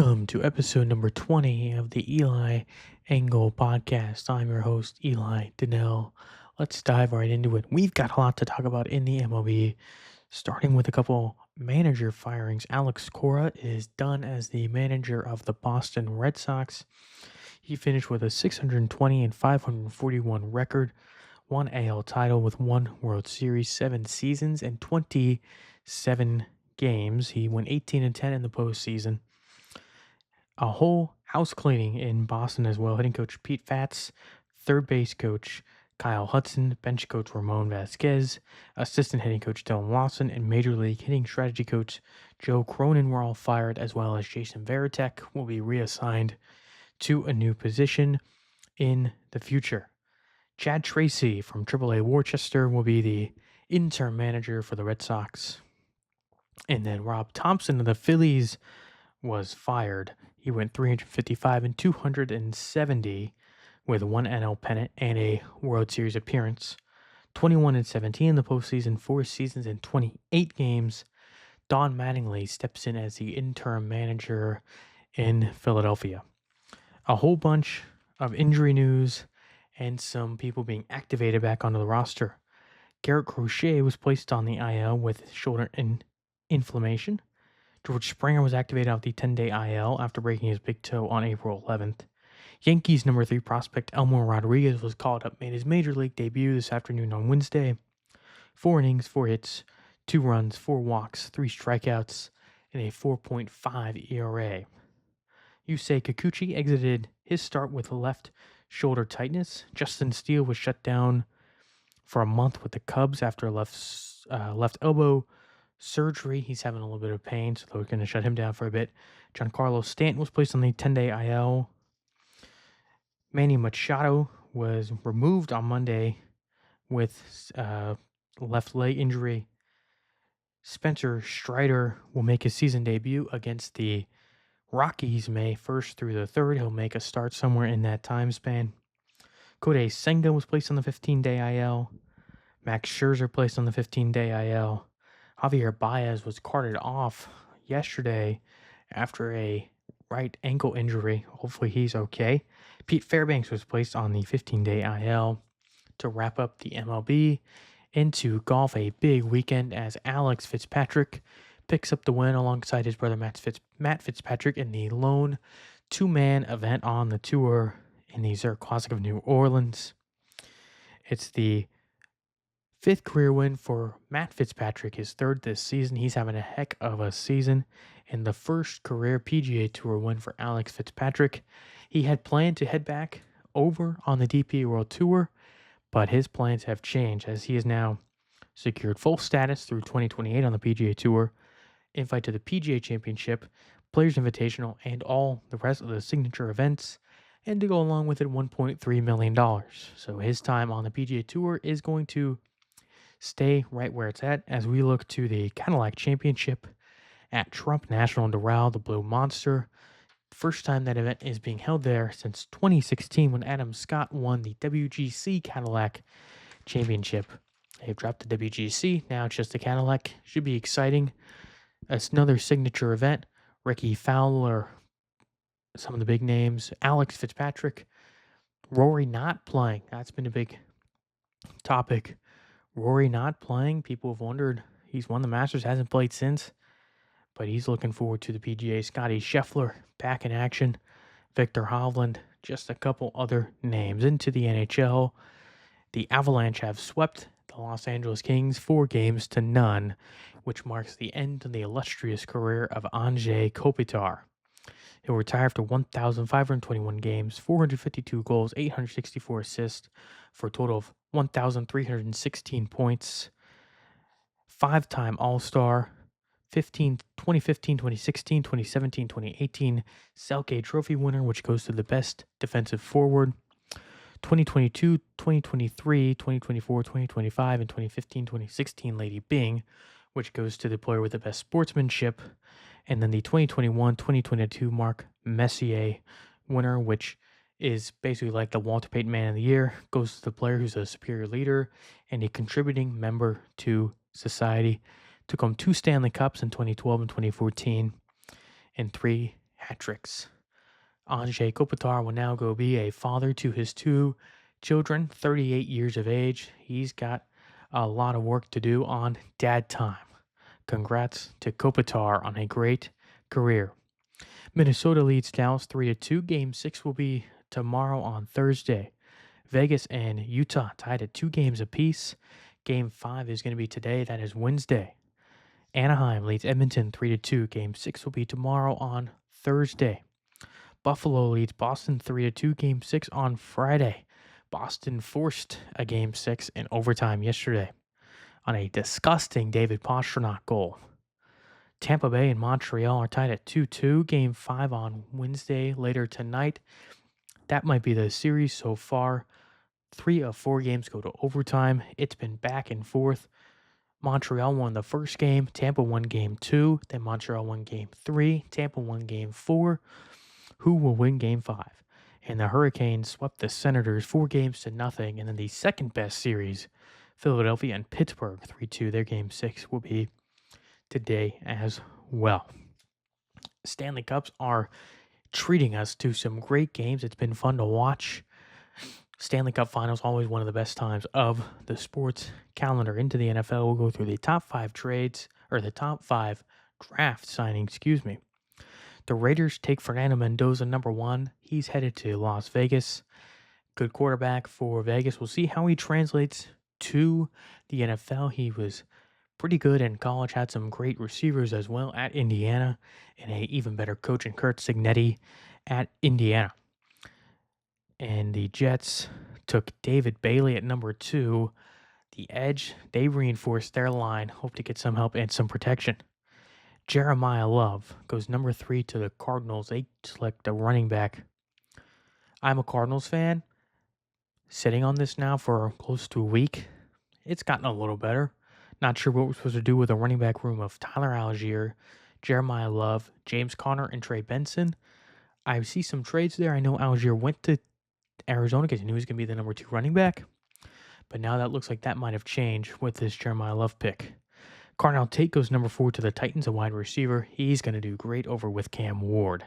Welcome to episode number 20 of the Eli Angle podcast. I'm your host, Eli Donnell. Let's dive right into it. We've got a lot to talk about in the MLB, starting with a couple manager firings. Alex Cora is done as the manager of the Boston Red Sox. He finished with a 620 and 541 record, one AL title with one World Series, 7 seasons, and 27 games. He went 18 and 10 in the postseason. A whole house cleaning in Boston as well. Hitting coach Pete Fatz, third base coach Kyle Hudson, bench coach Ramon Vasquez, assistant hitting coach Dylan Lawson, and major league hitting strategy coach Joe Cronin were all fired, as well as Jason Varitek will be reassigned to a new position in the future. Chad Tracy from AAA Worcester will be the interim manager for the Red Sox. And then Rob Thompson of the Phillies was fired. He went 355 and 270 with one NL pennant and a World Series appearance. 21 and 17 in the postseason, 4 seasons and 28 games. Don Mattingly steps in as the interim manager in Philadelphia. A whole bunch of injury news and some people being activated back onto the roster. Garrett Crochet was placed on the IL with shoulder inflammation. George Springer was activated off the 10-day IL after breaking his big toe on April 11th. Yankees number 3 prospect Elmer Rodriguez was called up, made his major league debut this afternoon on Wednesday. 4 innings, 4 hits, 2 runs, 4 walks, 3 strikeouts, and a 4.5 ERA. Yusei Kikuchi exited his start with left shoulder tightness. Justin Steele was shut down for a month with the Cubs after left elbow surgery. He's having a little bit of pain, so they're going to shut him down for a bit. Giancarlo Stanton was placed on the 10-day IL. Manny Machado was removed on Monday with left leg injury. Spencer Strider will make his season debut against the Rockies May 1st through the 3rd. He'll make a start somewhere in that time span. Kodai Senga was placed on the 15-day IL. Max Scherzer placed on the 15-day IL. Javier Baez was carted off yesterday after a right ankle injury. Hopefully he's okay. Pete Fairbanks was placed on the 15-day IL to wrap up the MLB. Into golf, a big weekend as Alex Fitzpatrick picks up the win alongside his brother Matt Fitzpatrick in the lone 2-man event on the tour in the Zurich Classic of New Orleans. It's the 5th career win for Matt Fitzpatrick, his 3rd this season. He's having a heck of a season. And the first career PGA Tour win for Alex Fitzpatrick. He had planned to head back over on the DP World Tour, but his plans have changed as he has now secured full status through 2028 on the PGA Tour, invite to the PGA Championship, Players Invitational, and all the rest of the signature events, and to go along with it, $1.3 million. So his time on the PGA Tour is going to stay right where it's at as we look to the Cadillac Championship at Trump National in Doral, the Blue Monster. First time that event is being held there since 2016 when Adam Scott won the WGC Cadillac Championship. They've dropped the WGC, now it's just the Cadillac. Should be exciting. It's another signature event. Ricky Fowler, some of the big names. Alex Fitzpatrick, Rory not playing. That's been a big topic. Rory not playing. People have wondered. He's won the Masters, hasn't played since, but he's looking forward to the PGA. Scotty Scheffler back in action. Victor Hovland, just a couple other names. Into the NHL, the Avalanche have swept the Los Angeles Kings 4-0, which marks the end of the illustrious career of Anze Kopitar. He'll retire after 1,521 games, 452 goals, 864 assists, for a total of 1,316 points. 5-time All-Star, 2015, 2016, 2017, 2018 Selke Trophy winner, which goes to the best defensive forward. 2022, 2023, 2024, 2025, and 2015, 2016 Lady Byng, which goes to the player with the best sportsmanship. And then the 2021, 2022 Mark Messier winner, which is basically like the Walter Payton Man of the Year, goes to the player who's a superior leader and a contributing member to society. Took home 2 Stanley Cups in 2012 and 2014, and 3 hat tricks. Anze Kopitar will now go be a father to his 2 children, 38 years of age. He's got a lot of work to do on dad time. Congrats to Kopitar on a great career. Minnesota leads Dallas 3-2. Game 6 will be tomorrow on Thursday. Vegas and Utah tied at 2 games apiece. Game 5 is going to be today. That is Wednesday. Anaheim leads Edmonton 3-2. Game 6 will be tomorrow on Thursday. Buffalo leads Boston 3-2. Game 6 on Friday. Boston forced a Game 6 in overtime yesterday on a disgusting David Pastrnak goal. Tampa Bay and Montreal are tied at 2-2. Game 5 on Wednesday later tonight. That might be the series so far. 3 of 4 games go to overtime. It's been back and forth. Montreal won the first game. Tampa won game 2. Then Montreal won game 3. Tampa won game 4. Who will win game 5? And the Hurricanes swept the Senators 4-0. And then the second best series, Philadelphia and Pittsburgh 3-2. Their game 6 will be today as well. Stanley Cups are treating us to some great games. It's been fun to watch. Stanley Cup Finals, always one of the best times of the sports calendar. Into the NFL, we'll go through the top 5 draft signings, The Raiders take Fernando Mendoza, number 1. He's headed to Las Vegas. Good quarterback for Vegas. We'll see how he translates to the NFL. He was pretty good in college, had some great receivers as well at Indiana, and an even better coach in Kurt Cignetti at Indiana. And the Jets took David Bailey at number 2. The edge, they reinforced their line, hope to get some help and some protection. Jeremiah Love goes number 3 to the Cardinals. They select a running back. I'm a Cardinals fan. Sitting on this now for close to a week. It's gotten a little better. Not sure what we're supposed to do with a running back room of Tyler Algier, Jeremiah Love, James Conner, and Trey Benson. I see some trades there. I know Algier went to Arizona because he knew he was going to be the number 2 running back. But now that looks like that might have changed with this Jeremiah Love pick. Carnell Tate goes number 4 to the Titans, a wide receiver. He's going to do great over with Cam Ward.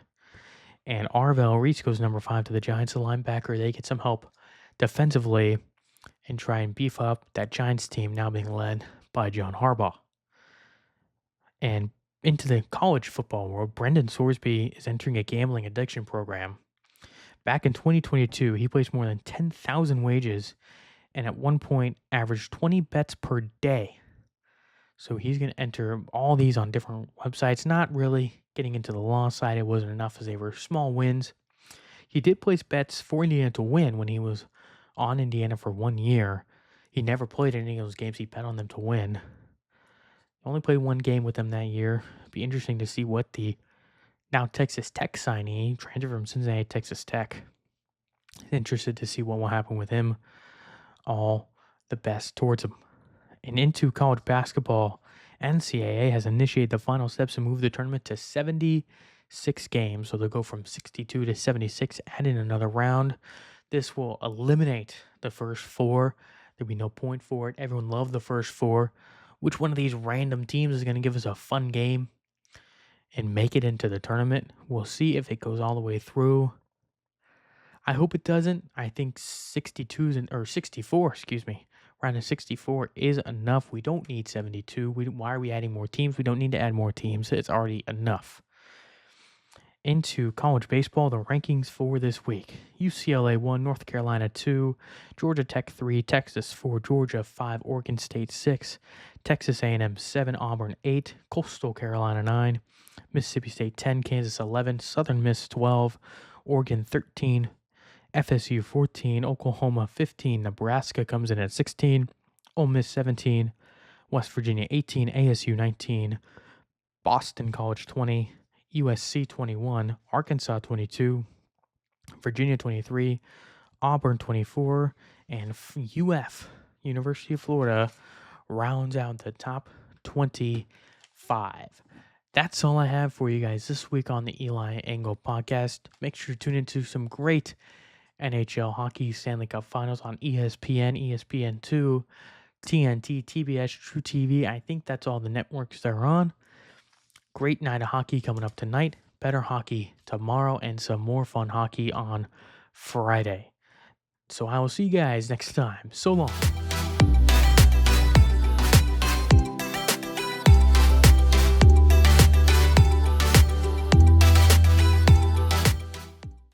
And Arvell Reese goes number 5 to the Giants, a linebacker. They get some help defensively and try and beef up that Giants team now being led by John Harbaugh. And into the college football world, Brendan Sorsby is entering a gambling addiction program. Back in 2022, he placed more than 10,000 wagers and at one point averaged 20 bets per day. So he's going to enter all these on different websites, not really getting into the law side. It wasn't enough as they were small wins. He did place bets for Indiana to win when he was on Indiana for 1 year. He never played any of those games. He bet on them to win. He only played 1 game with them that year. It'd be interesting to see what the now Texas Tech signee, transferred from Cincinnati, Texas Tech. Interested to see what will happen with him. All the best towards him. And into college basketball, NCAA has initiated the final steps to move the tournament to 76 games. So they'll go from 62 to 76, add in another round. This will eliminate the first 4. There'll be no point for it. Everyone loved the first 4. Which one of these random teams is going to give us a fun game and make it into the tournament? We'll see if it goes all the way through. I hope it doesn't. I think 64, round of 64 is enough. We don't need 72. Why are we adding more teams? We don't need to add more teams. It's already enough. Into college baseball, the rankings for this week. UCLA 1, North Carolina 2, Georgia Tech 3, Texas 4, Georgia 5, Oregon State 6, Texas A&M 7, Auburn 8, Coastal Carolina 9, Mississippi State 10, Kansas 11, Southern Miss 12, Oregon 13, FSU 14, Oklahoma 15, Nebraska comes in at 16, Ole Miss 17, West Virginia 18, ASU 19, Boston College 20, USC 21, Arkansas 22, Virginia 23, Auburn 24, and University of Florida, rounds out the top 25. That's all I have for you guys this week on the Eli Engel podcast. Make sure to tune into some great NHL hockey Stanley Cup Finals on ESPN, ESPN2, TNT, TBS, True TV. I think that's all the networks they're on. Great night of hockey coming up tonight. better hockey tomorrow and some more fun hockey on Friday. So I will see you guys next time. So long.